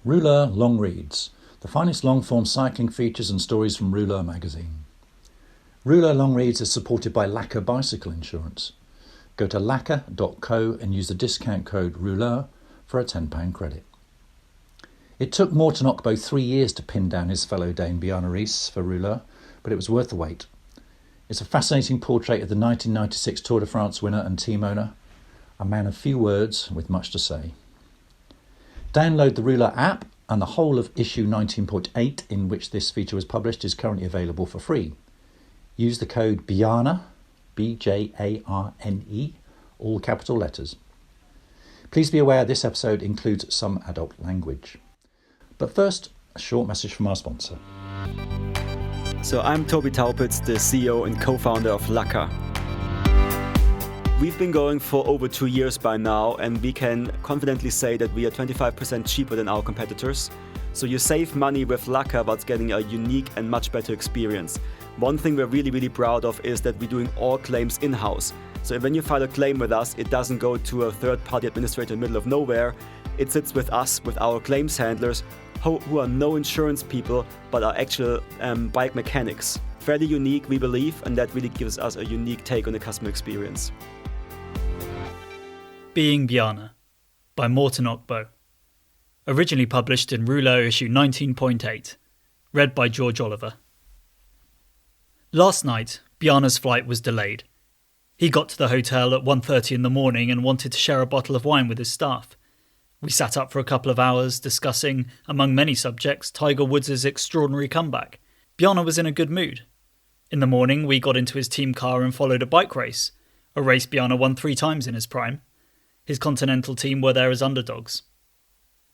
Rouleur Longreads, the finest long-form cycling features and stories from Rouleur magazine. Rouleur Longreads is supported by Lacquer Bicycle Insurance. Go to lacquer.co and use the discount code Rouleur for a £10 credit. It took Morten Okbo 3 years to pin down his fellow Dane Bjarne Riis for Rouleur, but it was worth the wait. It's a fascinating portrait of the 1996 Tour de France winner and team owner, a man of few words with much to say. Download the Rouleur app, and the whole of issue 19.8, in which this feature was published, is currently available for free. Use the code Bjarne, B-J-A-R-N-E, all capital letters. Please be aware this episode includes some adult language. But first, a short message from our sponsor. So I'm Toby Taupitz, the CEO and co-founder of Lacquer. We've been going for over 2 years by now, and we can confidently say that we are 25% cheaper than our competitors. So you save money with Lacquer whilst getting a unique and much better experience. One thing we're really proud of is that we're doing all claims in-house. So when you file a claim with us, it doesn't go to a third-party administrator in the middle of nowhere. It sits with us, with our claims handlers, who are no insurance people, but are actual bike mechanics. Fairly unique, we believe, and that really gives us a unique take on the customer experience. Being Bjarne by Morten Okbo. Originally published in Rouleur issue 19.8. Read by George Oliver. Last night, Bjarne's flight was delayed. He got to the hotel at 1:30 in the morning and wanted to share a bottle of wine with his staff. We sat up for a couple of hours discussing, among many subjects, Tiger Woods' extraordinary comeback. Bjarne was in a good mood. In the morning, we got into his team car and followed a bike race, a race Bjarne won 3 times in his prime. His Continental team were there as underdogs.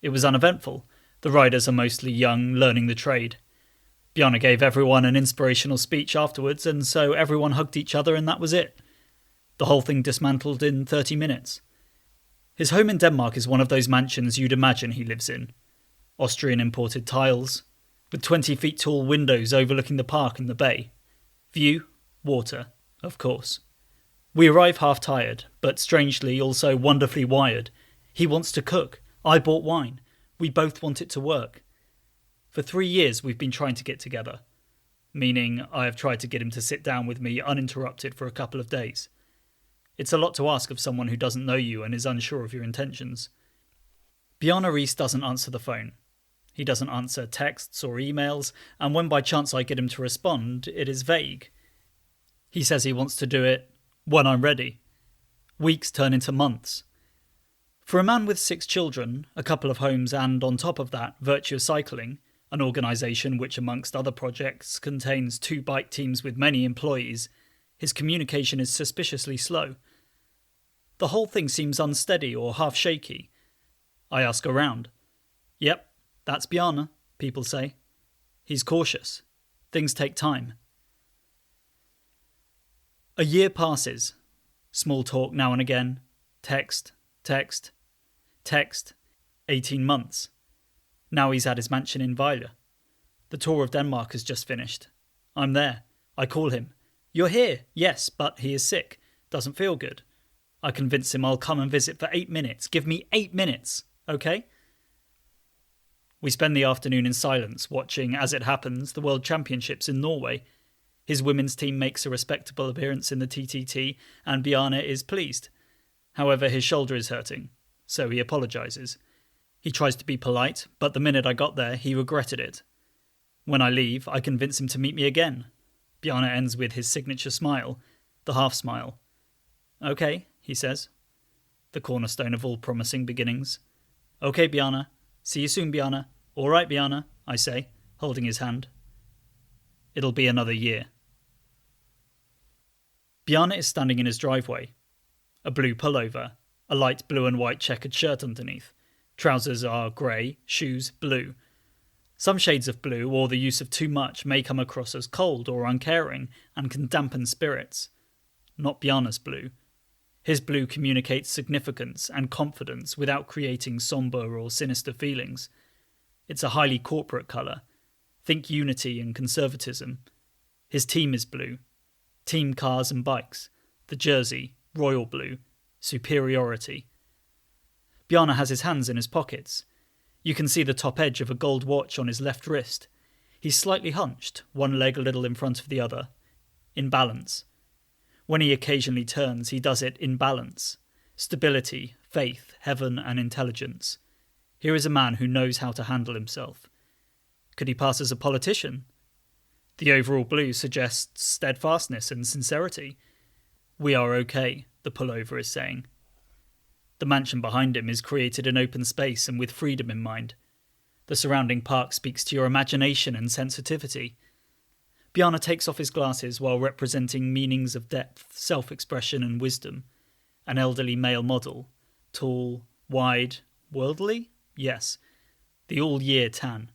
It was uneventful. The riders are mostly young, learning the trade. Bjarne gave everyone an inspirational speech afterwards, and so everyone hugged each other and that was it. The whole thing dismantled in 30 minutes. His home in Denmark is one of those mansions you'd imagine he lives in. Austrian imported tiles, with 20 feet tall windows overlooking the park and the bay. View, water, of course. We arrive half tired, but strangely also wonderfully wired. He wants to cook. I bought wine. We both want it to work. For 3 years we've been trying to get together. Meaning I have tried to get him to sit down with me uninterrupted for a couple of days. It's a lot to ask of someone who doesn't know you and is unsure of your intentions. Bjarne Riis doesn't answer the phone. He doesn't answer texts or emails, and when by chance I get him to respond, it is vague. He says he wants to do it when I'm ready. Weeks turn into months. For a man with 6 children, a couple of homes and, on top of that, Virtuous Cycling, an organisation which amongst other projects contains 2 bike teams with many employees, his communication is suspiciously slow. The whole thing seems unsteady or half shaky. I ask around. Yep, that's Bjarne, people say. He's cautious. Things take time. A year passes. Small talk now and again. Text. 18 months. Now he's at his mansion in Vejle. The tour of Denmark has just finished. I'm there. I call him. You're here. Yes, but he is sick. Doesn't feel good. I convince him I'll come and visit for 8 minutes. Give me 8 minutes, okay? We spend the afternoon in silence, watching, as it happens, the World Championships in Norway. His women's team makes a respectable appearance in the TTT, and Bjarne is pleased. However, his shoulder is hurting, so he apologises. He tries to be polite, but the minute I got there, he regretted it. When I leave, I convince him to meet me again. Bjarne ends with his signature smile, the half-smile. Okay, he says. The cornerstone of all promising beginnings. Okay, Bjarne. See you soon, Bjarne. All right, Bjarne, I say, holding his hand. It'll be another year. Bjarne is standing in his driveway. A blue pullover, a light blue and white checkered shirt underneath. Trousers are grey, shoes blue. Some shades of blue, or the use of too much, may come across as cold or uncaring and can dampen spirits. Not Bjarne's blue. His blue communicates significance and confidence without creating sombre or sinister feelings. It's a highly corporate colour. Think unity and conservatism. His team is blue. Team cars and bikes. The jersey, royal blue. Superiority. Bjarne has his hands in his pockets. You can see the top edge of a gold watch on his left wrist. He's slightly hunched, one leg a little in front of the other. In balance. When he occasionally turns, he does it in balance. Stability, faith, heaven and intelligence. Here is a man who knows how to handle himself. Could he pass as a politician? The overall blue suggests steadfastness and sincerity. We are okay, the pullover is saying. The mansion behind him is created in open space and with freedom in mind. The surrounding park speaks to your imagination and sensitivity. Bjarne takes off his glasses while representing meanings of depth, self-expression and wisdom. An elderly male model. Tall, wide, worldly? Yes. The all-year tan.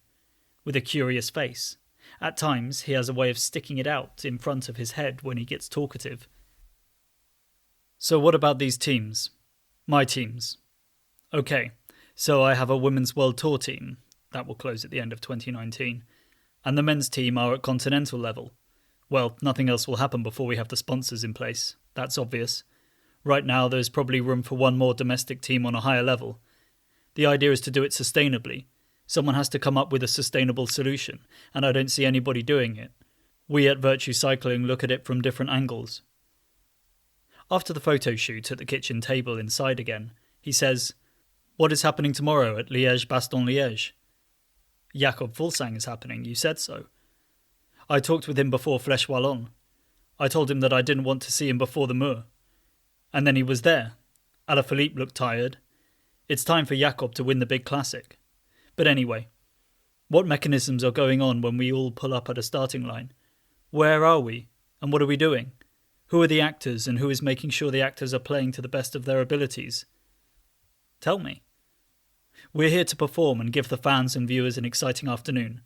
With a curious face. At times, he has a way of sticking it out in front of his head when he gets talkative. So what about these teams? My teams. Okay, so I have a Women's World Tour team. That will close at the end of 2019. And the men's team are at continental level. Well, nothing else will happen before we have the sponsors in place. That's obvious. Right now, there's probably room for one more domestic team on a higher level. The idea is to do it sustainably. Someone has to come up with a sustainable solution, and I don't see anybody doing it. We at Virtue Cycling look at it from different angles. After the photo shoot at the kitchen table inside again, he says, "What is happening tomorrow at Liège-Bastogne-Liège?" Jakob Fuglsang is happening, you said so. I talked with him before Flèche Wallonne. I told him that I didn't want to see him before the Mur. And then he was there. Alaphilippe looked tired. It's time for Jakob to win the big classic. But anyway, what mechanisms are going on when we all pull up at a starting line? Where are we? And what are we doing? Who are the actors and who is making sure the actors are playing to the best of their abilities? Tell me. We're here to perform and give the fans and viewers an exciting afternoon.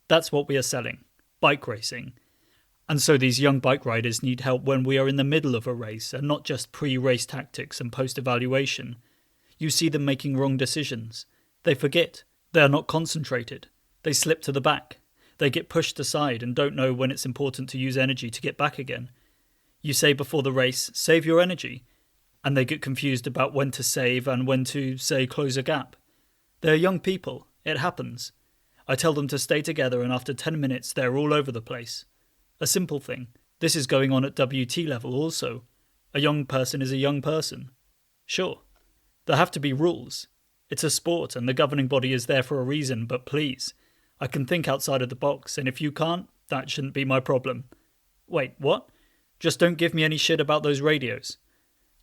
That's what we are selling. Bike racing. And so these young bike riders need help when we are in the middle of a race and not just pre-race tactics and post-evaluation. You see them making wrong decisions. They forget. They are not concentrated. They slip to the back. They get pushed aside and don't know when it's important to use energy to get back again. You say before the race, save your energy. And they get confused about when to save and when to, say, close a gap. They're young people. It happens. I tell them to stay together and after 10 minutes they're all over the place. A simple thing. This is going on at WT level also. A young person is a young person. Sure. There have to be rules. It's a sport and the governing body is there for a reason, but please, I can think outside of the box and if you can't, that shouldn't be my problem. Wait, what? Just don't give me any shit about those radios.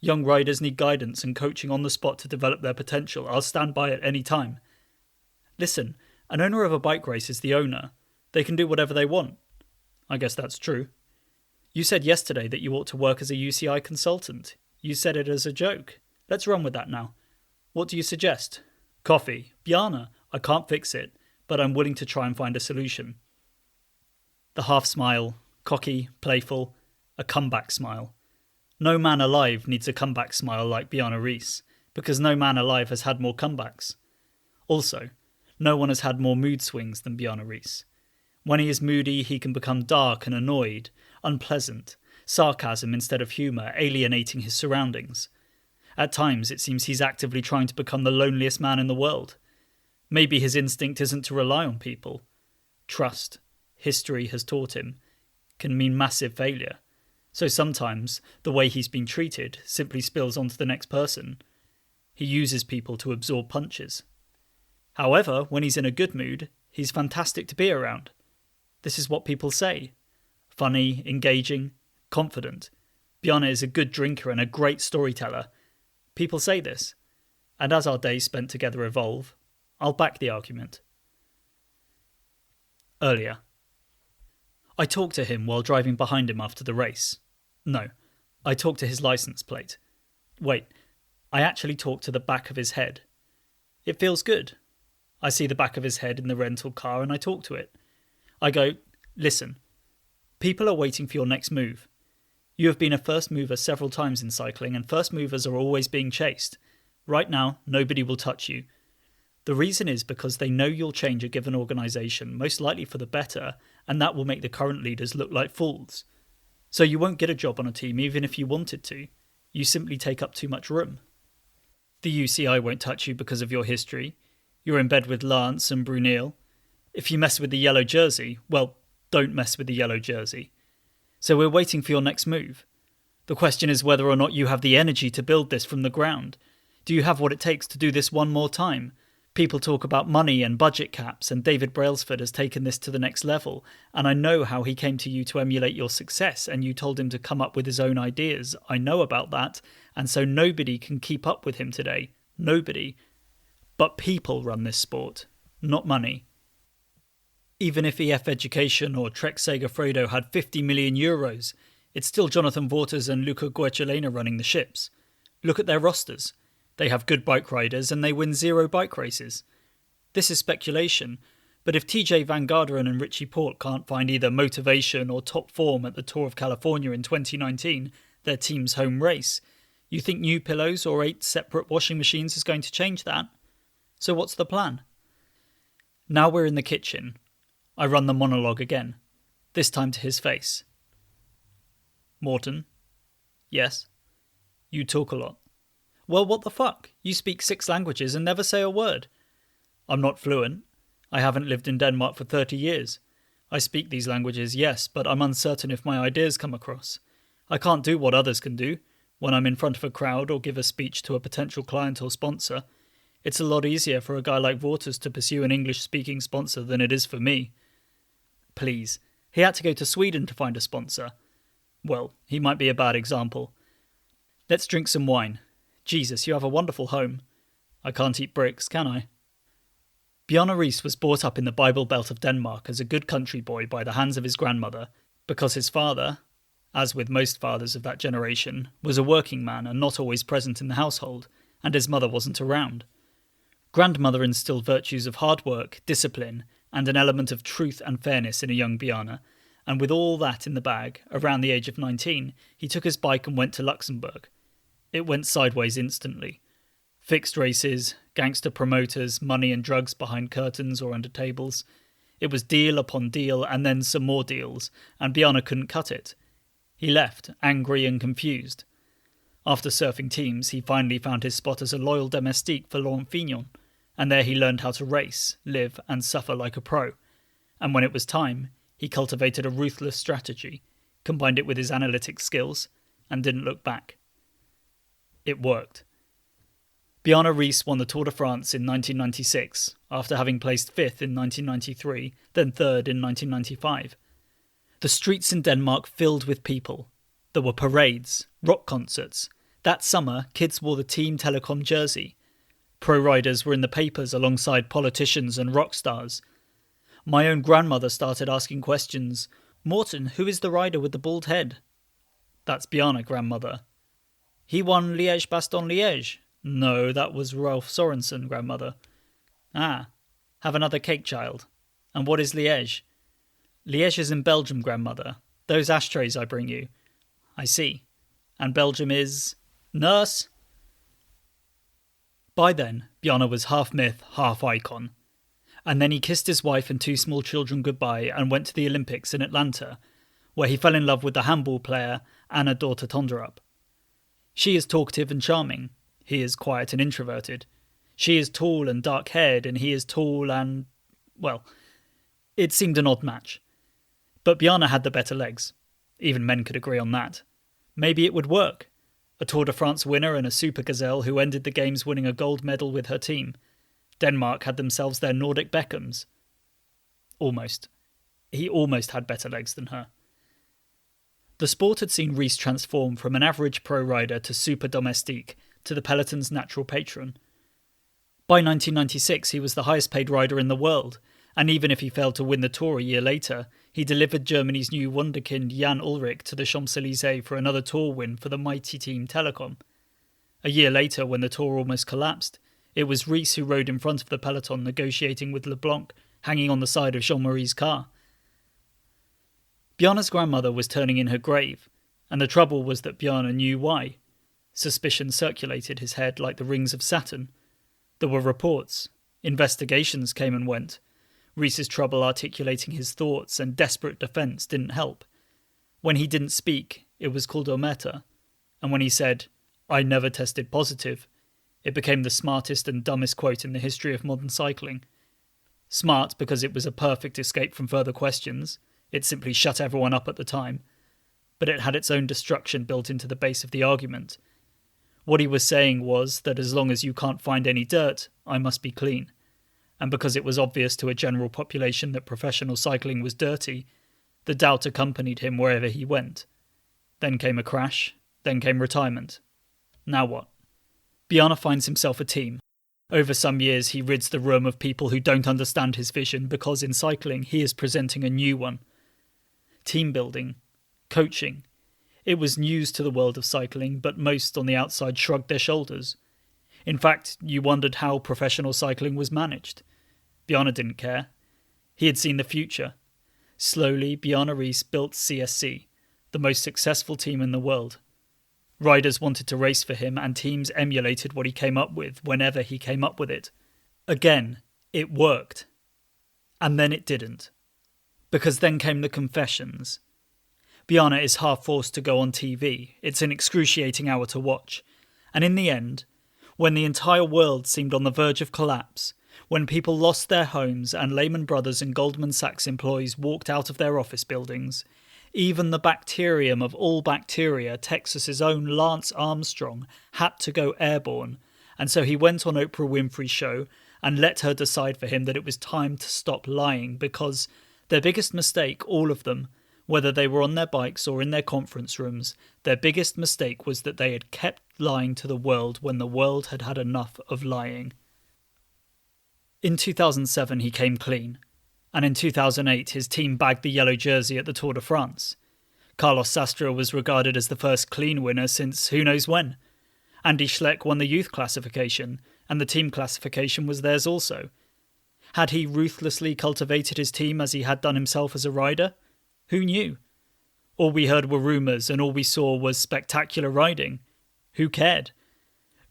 Young riders need guidance and coaching on the spot to develop their potential. I'll stand by at any time. Listen, an owner of a bike race is the owner. They can do whatever they want. I guess that's true. You said yesterday that you ought to work as a UCI consultant. You said it as a joke. Let's run with that now. What do you suggest? Coffee. Bjarne, I can't fix it, but I'm willing to try and find a solution. The half smile, cocky, playful, a comeback smile. No man alive needs a comeback smile like Bjarne Riis, because no man alive has had more comebacks. Also, no one has had more mood swings than Bjarne Riis. When he is moody, he can become dark and annoyed, unpleasant, sarcasm instead of humour, alienating his surroundings. At times, it seems he's actively trying to become the loneliest man in the world. Maybe his instinct isn't to rely on people. Trust, history has taught him, can mean massive failure. So sometimes, the way he's been treated simply spills onto the next person. He uses people to absorb punches. However, when he's in a good mood, he's fantastic to be around. This is what people say. Funny, engaging, confident. Bjarne is a good drinker and a great storyteller. People say this. And as our days spent together evolve, I'll back the argument. Earlier. I talked to him while driving behind him after the race. No, I talked to his license plate. Wait, I actually talked to the back of his head. It feels good. I see the back of his head in the rental car and I talk to it. I go, listen, people are waiting for your next move. You have been a first mover several times in cycling and first movers are always being chased. Right now, nobody will touch you. The reason is because they know you'll change a given organisation, most likely for the better, and that will make the current leaders look like fools. So you won't get a job on a team even if you wanted to. You simply take up too much room. The UCI won't touch you because of your history. You're in bed with Lance and Brunel. If you mess with the yellow jersey, well, don't mess with the yellow jersey. So we're waiting for your next move. The question is whether or not you have the energy to build this from the ground. Do you have what it takes to do this one more time? People talk about money and budget caps, and David Brailsford has taken this to the next level, and I know how he came to you to emulate your success, and you told him to come up with his own ideas. I know about that, and so nobody can keep up with him today. Nobody. But people run this sport, not money. Even if EF Education or Trek Segafredo had 50 million euros, it's still Jonathan Vaughters and Luca Guercilena running the ships. Look at their rosters. They have good bike riders and they win 0 bike races. This is speculation, but if TJ Van Garderen and Richie Porte can't find either motivation or top form at the Tour of California in 2019, their team's home race, you think new pillows or 8 separate washing machines is going to change that? So what's the plan? Now we're in the kitchen. I run the monologue again, this time to his face. Morten? Yes? You talk a lot. Well, what the fuck? You speak 6 languages and never say a word. I'm not fluent. I haven't lived in Denmark for 30 years. I speak these languages, yes, but I'm uncertain if my ideas come across. I can't do what others can do. When I'm in front of a crowd or give a speech to a potential client or sponsor, it's a lot easier for a guy like Vaughters to pursue an English-speaking sponsor than it is for me. Please, he had to go to Sweden to find a sponsor. Well, he might be a bad example. Let's drink some wine. Jesus, you have a wonderful home. I can't eat bricks, can I? Bjarne Riis was brought up in the Bible Belt of Denmark as a good country boy by the hands of his grandmother, because his father, as with most fathers of that generation, was a working man and not always present in the household, and his mother wasn't around. Grandmother instilled virtues of hard work, discipline, and an element of truth and fairness in a young Bjarne, and with all that in the bag, around the age of 19, he took his bike and went to Luxembourg. It went sideways instantly. Fixed races, gangster promoters, money and drugs behind curtains or under tables. It was deal upon deal and then some more deals, and Bjarne couldn't cut it. He left, angry and confused. After surfing teams, he finally found his spot as a loyal domestique for Laurent Fignon, and there he learned how to race, live and suffer like a pro. And when it was time, he cultivated a ruthless strategy, combined it with his analytic skills, and didn't look back. It worked. Bjarne Riis won the Tour de France in 1996, after having placed 5th in 1993, then 3rd in 1995. The streets in Denmark filled with people. There were parades, rock concerts. That summer, kids wore the Team Telekom jersey. Pro riders were in the papers alongside politicians and rock stars. My own grandmother started asking questions. Morten, who is the rider with the bald head? That's Bjarne, grandmother. He won Liège-Bastogne-Liège. No, that was Rolf Sorensen, grandmother. Ah, have another cake, child. And what is Liège? Liège is in Belgium, grandmother. Those ashtrays I bring you. I see. And Belgium is... Nurse? By then, Bjarne was half myth, half icon. And then he kissed his wife and 2 small children goodbye and went to the Olympics in Atlanta, where he fell in love with the handball player Anna Dorthe Tonderup. She is talkative and charming. He is quiet and introverted. She is tall and dark-haired, and he is tall and... well, it seemed an odd match. But Bjarne had the better legs. Even men could agree on that. Maybe it would work. A Tour de France winner and a super gazelle who ended the games winning a gold medal with her team. Denmark had themselves their Nordic Beckhams. Almost. He almost had better legs than her. The sport had seen Riis transform from an average pro rider to super domestique, to the peloton's natural patron. By 1996 he was the highest paid rider in the world, and even if he failed to win the Tour a year later, he delivered Germany's new wunderkind Jan Ullrich to the Champs-Élysées for another Tour win for the mighty team Telekom. A year later, when the Tour almost collapsed, it was Riis who rode in front of the peloton negotiating with Leblanc, hanging on the side of Jean-Marie's car. Bjarne's grandmother was turning in her grave, and the trouble was that Bjarne knew why. Suspicion circulated his head like the rings of Saturn. There were reports. Investigations came and went. Riis's trouble articulating his thoughts and desperate defence didn't help. When he didn't speak, it was called omerta, and when he said, "I never tested positive," It became the smartest and dumbest quote in the history of modern cycling. Smart because it was a perfect escape from further questions. It simply shut everyone up at the time. But it had its own destruction built into the base of the argument. What he was saying was that as long as you can't find any dirt, I must be clean. And because it was obvious to a general population that professional cycling was dirty, the doubt accompanied him wherever he went. Then came a crash, then came retirement. Now what? Bjarne finds himself a team. Over some years he rids the room of people who don't understand his vision because in cycling he is presenting a new one. Team building, coaching. It was news to the world of cycling, but most on the outside shrugged their shoulders. In fact, you wondered how professional cycling was managed. Bjarne didn't care. He had seen the future. Slowly, Bjarne Riis built CSC, the most successful team in the world. Riders wanted to race for him and teams emulated what he came up with whenever he came up with it. Again, it worked. And then it didn't. Because then came the confessions. Bjarne is half forced to go on TV. It's an excruciating hour to watch. And in the end, when the entire world seemed on the verge of collapse, when people lost their homes and Lehman Brothers and Goldman Sachs employees walked out of their office buildings, even the bacterium of all bacteria, Texas's own Lance Armstrong, had to go airborne, and so he went on Oprah Winfrey's show and let her decide for him that it was time to stop lying because their biggest mistake, all of them, whether they were on their bikes or in their conference rooms, their biggest mistake was that they had kept lying to the world when the world had had enough of lying. In 2007 he came clean. And in 2008 his team bagged the yellow jersey at the Tour de France. Carlos Sastre was regarded as the first clean winner since who knows when. Andy Schleck won the youth classification, and the team classification was theirs also. Had he ruthlessly cultivated his team as he had done himself as a rider? Who knew? All we heard were rumours and all we saw was spectacular riding. Who cared?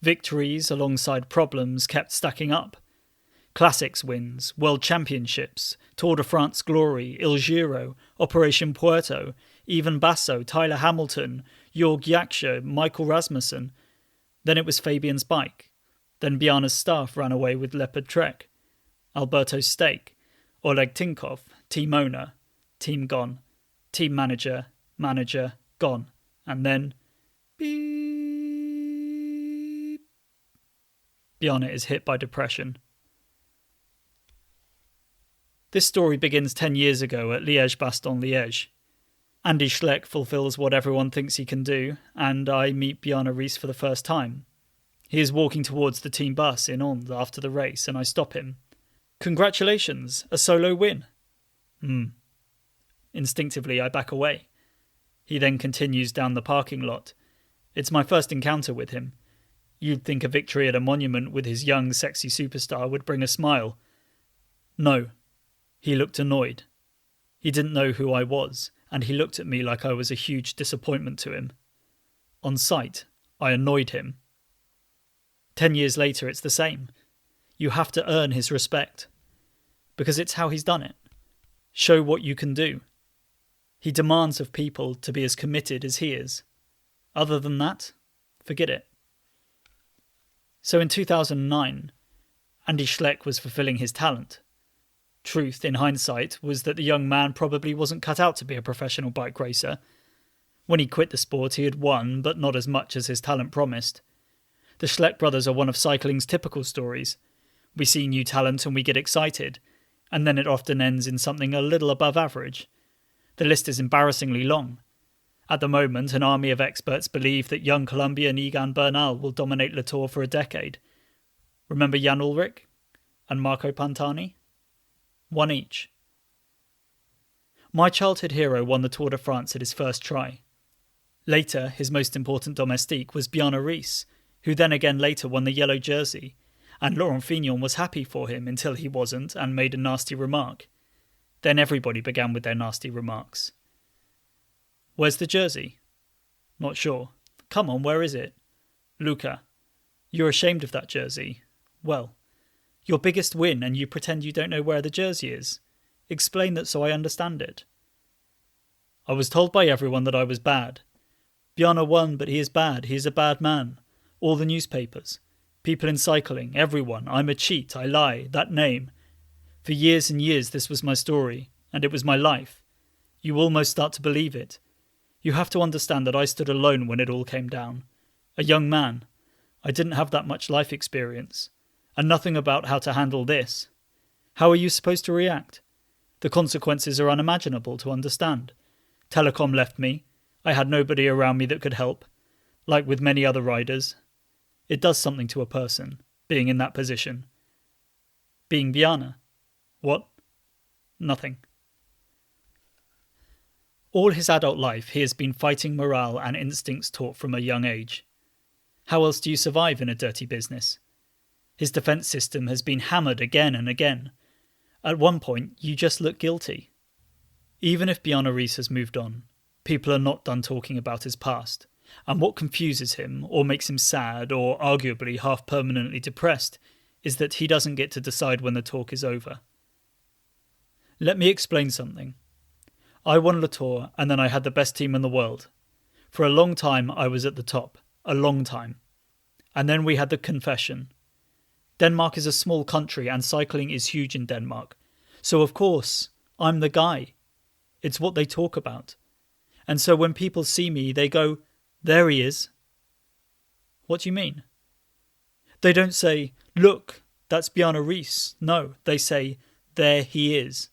Victories alongside problems kept stacking up. Classics wins, World Championships, Tour de France Glory, Il Giro, Operation Puerto, even Basso, Tyler Hamilton, Jorg Jaksche, Michael Rasmussen. Then it was Fabian's bike. Then Bjarne's staff ran away with Leopard Trek. Alberto's stake, Oleg Tinkov, team owner, team gone, team manager, gone. And then, beep. Bjarne is hit by depression. This story begins 10 years ago at Liège-Bastogne-Liège. Andy Schleck fulfills what everyone thinks he can do, and I meet Bjarne Riis for the first time. He is walking towards the team bus in Onde after the race, and I stop him. "Congratulations, a solo win." Instinctively, I back away. He then continues down the parking lot. It's my first encounter with him. You'd think a victory at a monument with his young, sexy superstar would bring a smile. No. He looked annoyed. He didn't know who I was, and he looked at me like I was a huge disappointment to him. On sight, I annoyed him. 10 years later, it's the same. You have to earn his respect. Because it's how he's done it. Show what you can do. He demands of people to be as committed as he is. Other than that, forget it. So in 2009, Andy Schleck was fulfilling his talent. Truth, in hindsight, was that the young man probably wasn't cut out to be a professional bike racer. When he quit the sport, he had won, but not as much as his talent promised. The Schleck brothers are one of cycling's typical stories. We see new talent and we get excited, and then it often ends in something a little above average. The list is embarrassingly long. At the moment, an army of experts believe that young Colombian Egan Bernal will dominate Le Tour for a decade. Remember Jan Ullrich and Marco Pantani? One each. My childhood hero won the Tour de France at his first try. Later, his most important domestique was Bjarne Riis, who then again later won the yellow jersey, and Laurent Fignon was happy for him until he wasn't and made a nasty remark. Then everybody began with their nasty remarks. Where's the jersey? Not sure. Come on, where is it? Luca. You're ashamed of that jersey. Well, your biggest win and you pretend you don't know where the jersey is. Explain that so I understand it. I was told by everyone that I was bad. Bjarne won, but he is bad. He is a bad man. All the newspapers. People in cycling, everyone, I'm a cheat, I lie, that name. For years and years this was my story, and it was my life. You almost start to believe it. You have to understand that I stood alone when it all came down. A young man. I didn't have that much life experience, and nothing about how to handle this. How are you supposed to react? The consequences are unimaginable to understand. Telekom left me. I had nobody around me that could help. Like with many other riders. It does something to a person, being in that position. Being Bjarne. What? Nothing. All his adult life he has been fighting morale and instincts taught from a young age. How else do you survive in a dirty business? His defence system has been hammered again and again. At one point, you just look guilty. Even if Bjarne Riis has moved on, people are not done talking about his past, and what confuses him, or makes him sad, or arguably half-permanently depressed, is that he doesn't get to decide when the talk is over. Let me explain something. I won Le Tour, and then I had the best team in the world. For a long time, I was at the top. A long time. And then we had the confession. Denmark is a small country and cycling is huge in Denmark. So of course, I'm the guy. It's what they talk about. And so when people see me, they go, there he is. What do you mean? They don't say, look, that's Bjarne Riis. No, they say, there he is.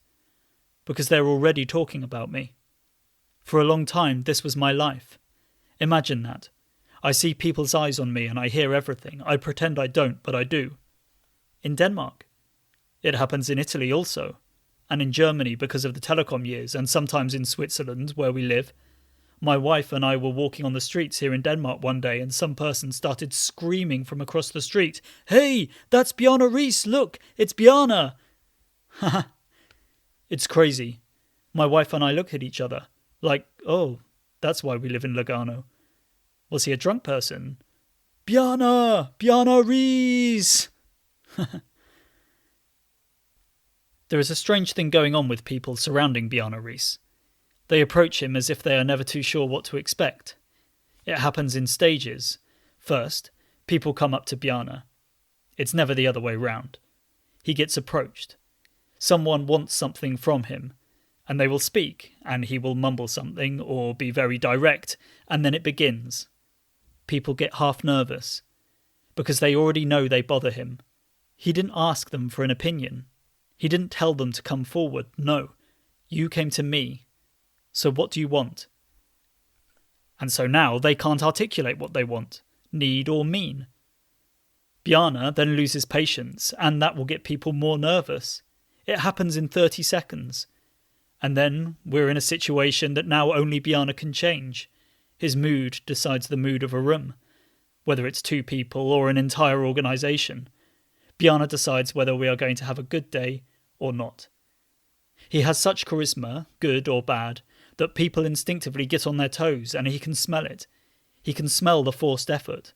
Because they're already talking about me. For a long time, this was my life. Imagine that. I see people's eyes on me and I hear everything. I pretend I don't, but I do. In Denmark. It happens in Italy also. And in Germany because of the Telekom years, and sometimes in Switzerland, where we live. My wife and I were walking on the streets here in Denmark one day and some person started screaming from across the street, "Hey, that's Bjarne Riis, look, it's Bjarne!" Haha. It's crazy. My wife and I looked at each other, like, oh, that's why we live in Lugano. Was he a drunk person? Bjarne! Bjarne Riis! There is a strange thing going on with people surrounding Bjarne Riis. They approach him as if they are never too sure what to expect. It happens in stages. First, people come up to Bjarne. It's never the other way round. He gets approached. Someone wants something from him, and they will speak, and he will mumble something or be very direct, and then it begins. People get half nervous, because they already know they bother him. He didn't ask them for an opinion. He didn't tell them to come forward. No, you came to me. So what do you want? And so now they can't articulate what they want, need or mean. Bjarne then loses patience, and that will get people more nervous. It happens in 30 seconds. And then we're in a situation that now only Bjarne can change. His mood decides the mood of a room, whether it's 2 people or an entire organisation. Bjarne decides whether we are going to have a good day or not. He has such charisma, good or bad, that people instinctively get on their toes and he can smell it. He can smell the forced effort.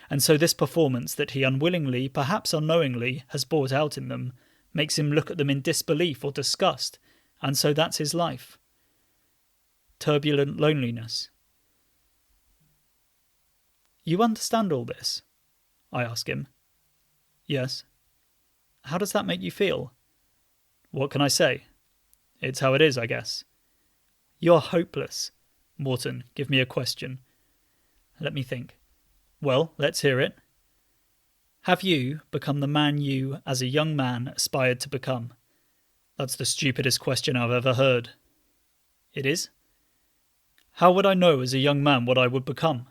And so this performance that he unwillingly, perhaps unknowingly, has brought out in them makes him look at them in disbelief or disgust, and so that's his life. Turbulent loneliness. You understand all this? I ask him. Yes. How does that make you feel? What can I say? It's how it is, I guess. You're hopeless. Morten, give me a question. Let me think. Well, let's hear it. Have you become the man you, as a young man, aspired to become? That's the stupidest question I've ever heard. It is? How would I know as a young man what I would become?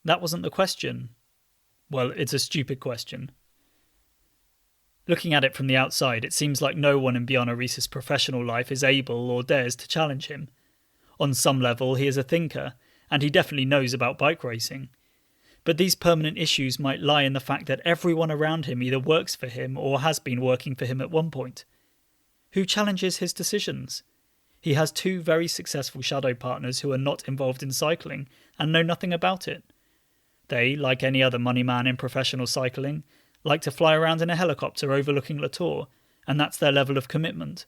That wasn't the question. Well, it's a stupid question. Looking at it from the outside, it seems like no one in Bjarne Riis' professional life is able or dares to challenge him. On some level, he is a thinker, and he definitely knows about bike racing. But these permanent issues might lie in the fact that everyone around him either works for him or has been working for him at one point. Who challenges his decisions? He has 2 very successful shadow partners who are not involved in cycling and know nothing about it. They, like any other money man in professional cycling, like to fly around in a helicopter overlooking Le Tour, and that's their level of commitment.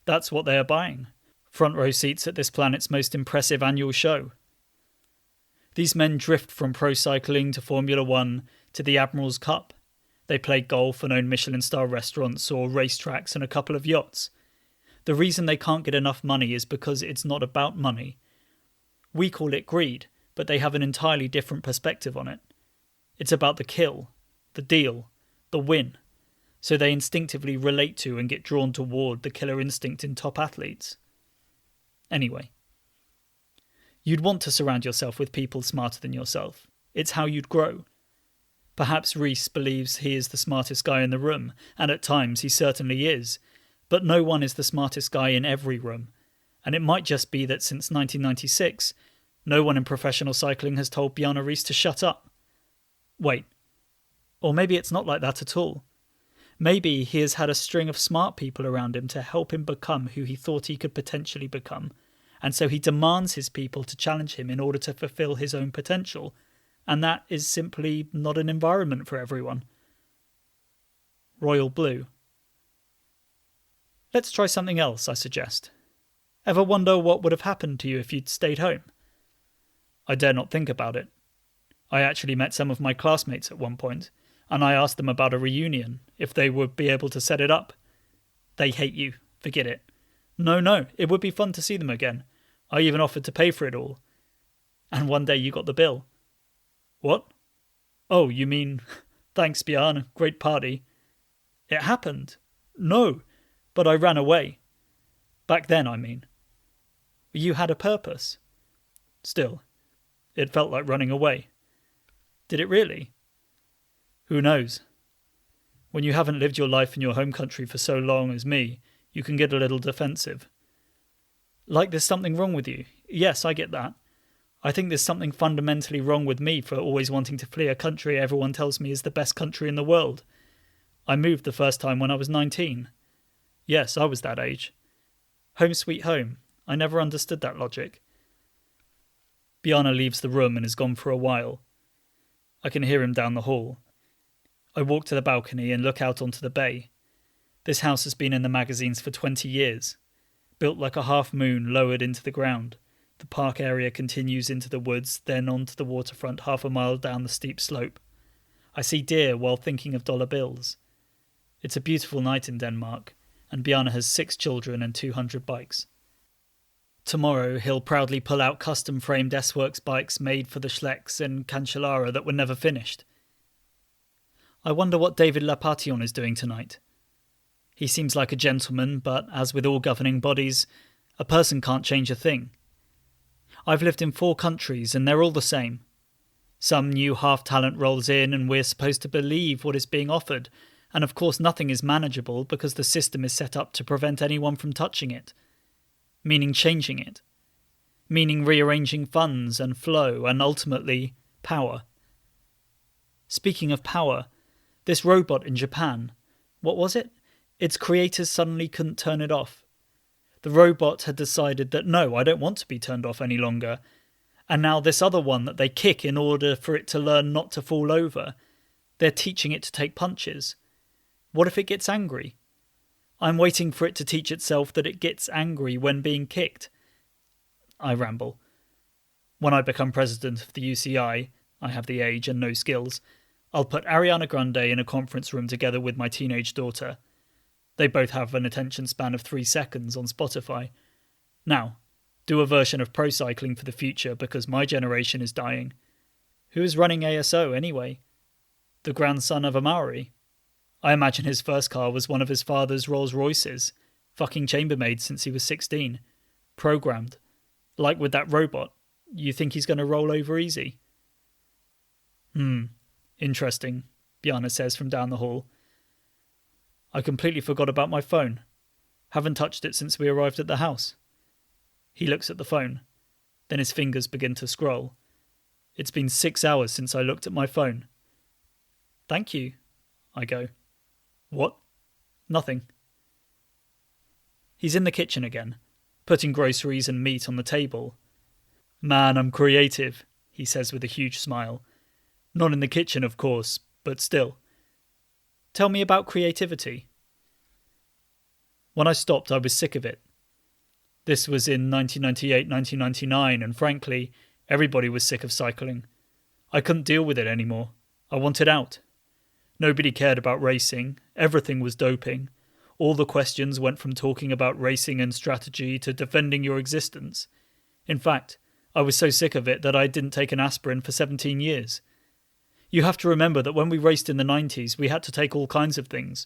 That's what they are buying. Front row seats at this planet's most impressive annual show. These men drift from pro cycling to Formula 1 to the Admiral's Cup. They play golf and own Michelin-star restaurants or racetracks and a couple of yachts. The reason they can't get enough money is because it's not about money. We call it greed, but they have an entirely different perspective on it. It's about the kill, the deal, the win. So they instinctively relate to and get drawn toward the killer instinct in top athletes. Anyway, you'd want to surround yourself with people smarter than yourself. It's how you'd grow. Perhaps Riis believes he is the smartest guy in the room, and at times he certainly is, but no one is the smartest guy in every room, and it might just be that since 1996, no one in professional cycling has told Bjarne Riis to shut up. Wait, or maybe it's not like that at all. Maybe he has had a string of smart people around him to help him become who he thought he could potentially become, and so he demands his people to challenge him in order to fulfill his own potential, and that is simply not an environment for everyone. Royal blue. Let's try something else, I suggest. Ever wonder what would have happened to you if you'd stayed home? I dare not think about it. I actually met some of my classmates at one point, and I asked them about a reunion, if they would be able to set it up. They hate you. Forget it. No, it would be fun to see them again. I even offered to pay for it all. And one day you got the bill. What? Oh, you mean, thanks Bjarne, great party. It happened. No, but I ran away. Back then, I mean. You had a purpose. Still, it felt like running away. Did it really? Who knows? When you haven't lived your life in your home country for so long as me, you can get a little defensive. Like there's something wrong with you. Yes, I get that. I think there's something fundamentally wrong with me for always wanting to flee a country everyone tells me is the best country in the world. I moved the first time when I was 19. Yes, I was that age. Home sweet home. I never understood that logic. Bjarne leaves the room and is gone for a while. I can hear him down the hall. I walk to the balcony and look out onto the bay. This house has been in the magazines for 20 years. Built like a half-moon lowered into the ground. The park area continues into the woods, then onto the waterfront half a mile down the steep slope. I see deer while thinking of dollar bills. It's a beautiful night in Denmark, and Bjarne has 6 children and 200 bikes. Tomorrow he'll proudly pull out custom-framed S-Works bikes made for the Schlecks and Cancellara that were never finished. I wonder what David Lapation is doing tonight. He seems like a gentleman, but as with all governing bodies, a person can't change a thing. I've lived in 4 countries and they're all the same. Some new half-talent rolls in and we're supposed to believe what is being offered, and of course nothing is manageable because the system is set up to prevent anyone from touching it. Meaning changing it. Meaning rearranging funds and flow and ultimately power. Speaking of power, this robot in Japan, what was it? Its creators suddenly couldn't turn it off. The robot had decided that no, I don't want to be turned off any longer. And now this other one that they kick in order for it to learn not to fall over, they're teaching it to take punches. What if it gets angry? I'm waiting for it to teach itself that it gets angry when being kicked. I ramble. When I become president of the UCI, I have the age and no skills, I'll put Ariana Grande in a conference room together with my teenage daughter. They both have an attention span of 3 seconds on Spotify. Now, do a version of pro cycling for the future because my generation is dying. Who is running ASO anyway? The grandson of a Maori? I imagine his first car was one of his father's Rolls Royces, fucking chambermaid since he was 16. Programmed. Like with that robot, you think he's going to roll over easy? Interesting, Bjarne says from down the hall. I completely forgot about my phone. Haven't touched it since we arrived at the house. He looks at the phone. Then his fingers begin to scroll. It's been 6 hours since I looked at my phone. Thank you, I go. What? Nothing. He's in the kitchen again, putting groceries and meat on the table. Man, I'm creative, he says with a huge smile. Not in the kitchen, of course, but still. Tell me about creativity. When I stopped, I was sick of it. This was in 1998, 1999, and frankly, everybody was sick of cycling. I couldn't deal with it anymore. I wanted out. Nobody cared about racing. Everything was doping. All the questions went from talking about racing and strategy to defending your existence. In fact, I was so sick of it that I didn't take an aspirin for 17 years. You have to remember that when we raced in the 90s, we had to take all kinds of things.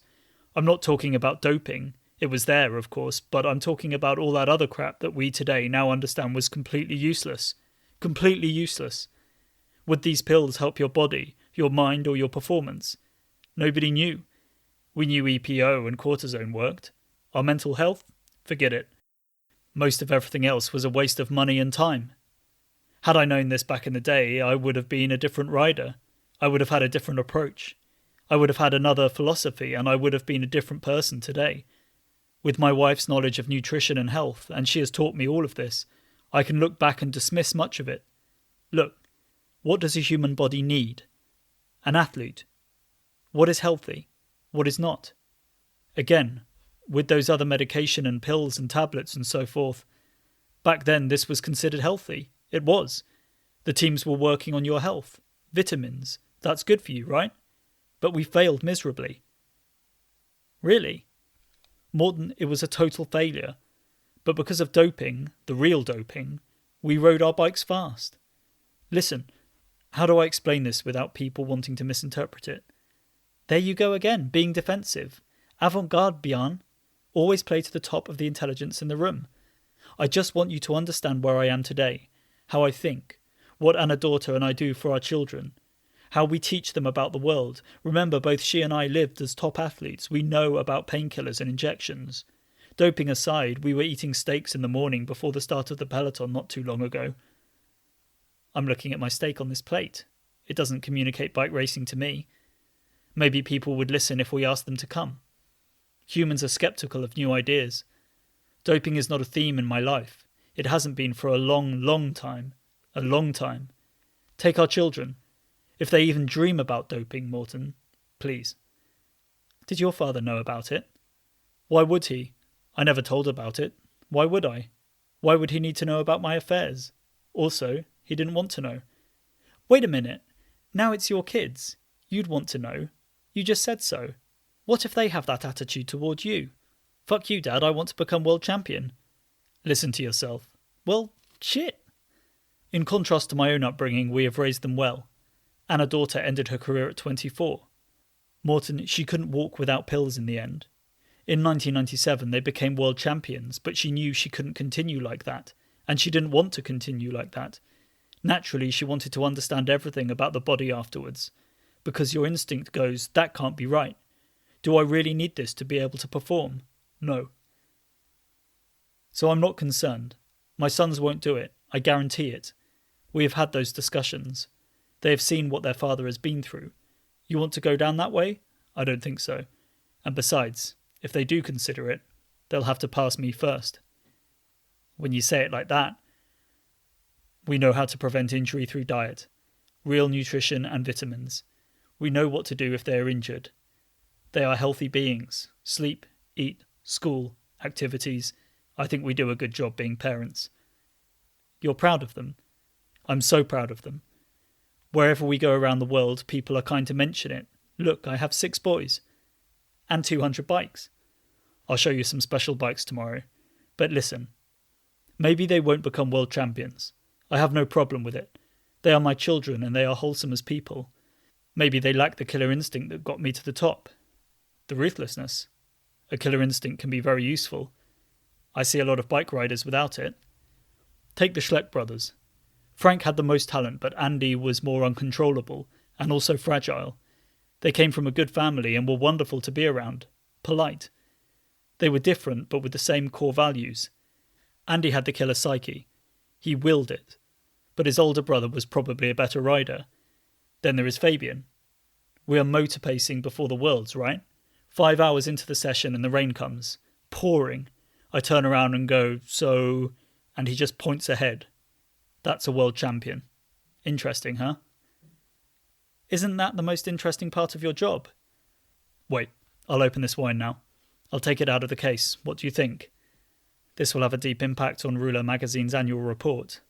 I'm not talking about doping. It was there, of course, but I'm talking about all that other crap that we today now understand was completely useless. Completely useless. Would these pills help your body, your mind, or your performance? Nobody knew. We knew EPO and cortisone worked. Our mental health? Forget it. Most of everything else was a waste of money and time. Had I known this back in the day, I would have been a different rider. I would have had a different approach. I would have had another philosophy, and I would have been a different person today. With my wife's knowledge of nutrition and health, and she has taught me all of this, I can look back and dismiss much of it. Look, what does a human body need? An athlete. What is healthy? What is not? Again, with those other medication and pills and tablets and so forth, back then this was considered healthy. It was. The teams were working on your health. Vitamins. That's good for you, right? But we failed miserably. Really? Morten, it was a total failure. But because of doping, the real doping, we rode our bikes fast. Listen, how do I explain this without people wanting to misinterpret it? There you go again, being defensive. Avant-garde, Bjarne. Always play to the top of the intelligence in the room. I just want you to understand where I am today, how I think, what Anna daughter and I do for our children, how we teach them about the world. Remember, both she and I lived as top athletes. We know about painkillers and injections. Doping aside, we were eating steaks in the morning before the start of the peloton not too long ago. I'm looking at my steak on this plate. It doesn't communicate bike racing to me. Maybe people would listen if we asked them to come. Humans are skeptical of new ideas. Doping is not a theme in my life. It hasn't been for a long, long time. A long time. Take our children. If they even dream about doping, Morten, please. Did your father know about it? Why would he? I never told about it. Why would I? Why would he need to know about my affairs? Also, he didn't want to know. Wait a minute. Now it's your kids. You'd want to know. You just said so. What if they have that attitude toward you? Fuck you, Dad, I want to become world champion. Listen to yourself. Well, shit. In contrast to my own upbringing, we have raised them well. Anna daughter ended her career at 24. Morten, she couldn't walk without pills in the end. In 1997 they became world champions, but she knew she couldn't continue like that, and she didn't want to continue like that. Naturally, she wanted to understand everything about the body afterwards, because your instinct goes, that can't be right. Do I really need this to be able to perform? No. So I'm not concerned. My sons won't do it, I guarantee it. We have had those discussions. They have seen what their father has been through. You want to go down that way? I don't think so. And besides, if they do consider it, they'll have to pass me first. When you say it like that, we know how to prevent injury through diet, real nutrition and vitamins. We know what to do if they are injured. They are healthy beings. Sleep, eat, school, activities. I think we do a good job being parents. You're proud of them. I'm so proud of them. Wherever we go around the world, people are kind to mention it. Look, I have 6 boys. And 200 bikes. I'll show you some special bikes tomorrow. But listen, maybe they won't become world champions. I have no problem with it. They are my children and they are wholesome as people. Maybe they lack the killer instinct that got me to the top. The ruthlessness. A killer instinct can be very useful. I see a lot of bike riders without it. Take the Schleck brothers. Frank had the most talent, but Andy was more uncontrollable and also fragile. They came from a good family and were wonderful to be around. Polite. They were different, but with the same core values. Andy had the killer psyche. He willed it. But his older brother was probably a better rider. Then there is Fabian. We are motor pacing before the Worlds, right? 5 hours into the session and the rain comes. Pouring. I turn around and go, so... And he just points ahead. That's a world champion. Interesting, huh? Isn't that the most interesting part of your job? Wait, I'll open this wine now. I'll take it out of the case. What do you think? This will have a deep impact on Rouleur magazine's annual report.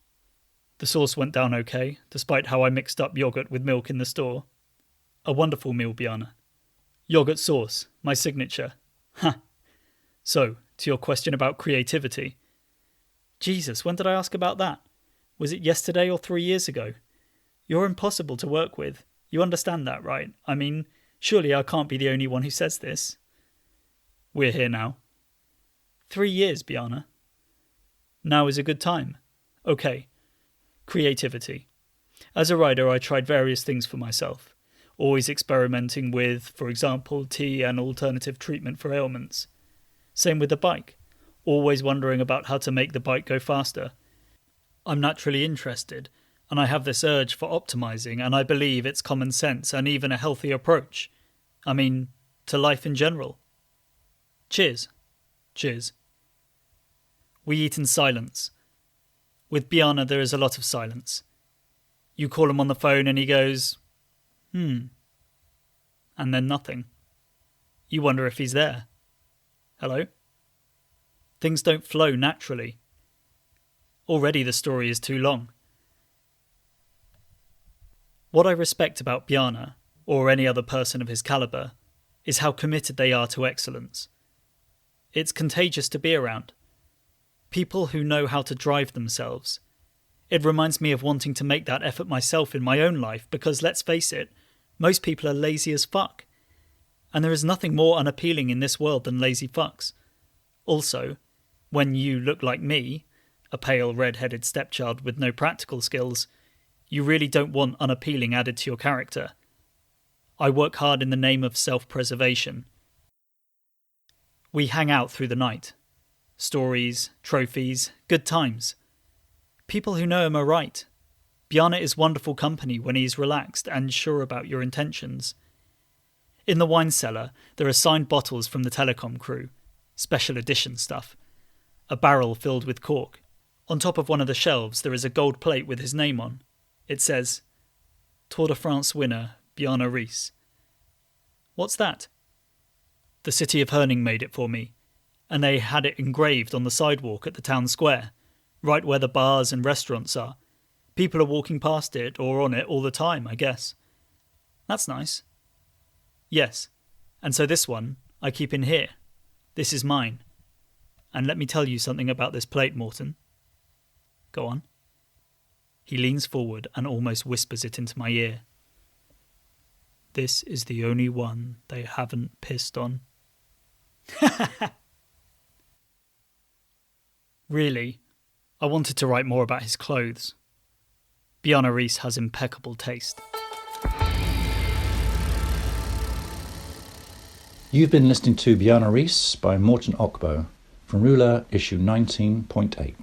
The sauce went down okay, despite how I mixed up yogurt with milk in the store. A wonderful meal, Bjarne. Yogurt sauce, my signature. Ha! So, to your question about creativity. Jesus, when did I ask about that? Was it yesterday or 3 years ago? You're impossible to work with. You understand that, right? I mean, surely I can't be the only one who says this. We're here now. 3 years, Bjarne. Now is a good time. Okay. Creativity. As a writer, I tried various things for myself, always experimenting with, for example, tea and alternative treatment for ailments. Same with the bike, always wondering about how to make the bike go faster. I'm naturally interested, and I have this urge for optimizing, and I believe it's common sense and even a healthy approach. I mean, to life in general. Cheers. Cheers. We eat in silence. With Bjarne, there is a lot of silence. You call him on the phone and he goes, and then nothing. You wonder if he's there. Hello? Things don't flow naturally. Already the story is too long. What I respect about Bjarne, or any other person of his calibre, is how committed they are to excellence. It's contagious to be around. People who know how to drive themselves. It reminds me of wanting to make that effort myself in my own life because, let's face it, most people are lazy as fuck. And there is nothing more unappealing in this world than lazy fucks. Also, when you look like me, a pale red-headed stepchild with no practical skills, you really don't want unappealing added to your character. I work hard in the name of self-preservation. We hang out through the night. Stories, trophies, good times. People who know him are right. Bjarne is wonderful company when he's relaxed and sure about your intentions. In the wine cellar, there are signed bottles from the Telekom crew. Special edition stuff. A barrel filled with cork. On top of one of the shelves, there is a gold plate with his name on. It says, Tour de France winner, Bjarne Riis. What's that? The city of Herning made it for me, and they had it engraved on the sidewalk at the town square, right where the bars and restaurants are. People are walking past it or on it all the time, I guess. That's nice. Yes, and so this one I keep in here. This is mine. And let me tell you something about this plate, Morten. Go on. He leans forward and almost whispers it into my ear. This is the only one they haven't pissed on. Really, I wanted to write more about his clothes. Bjarne Riis has impeccable taste. You've been listening to Bjarne Riis by Morten Okbo from Rouleur issue 19.8.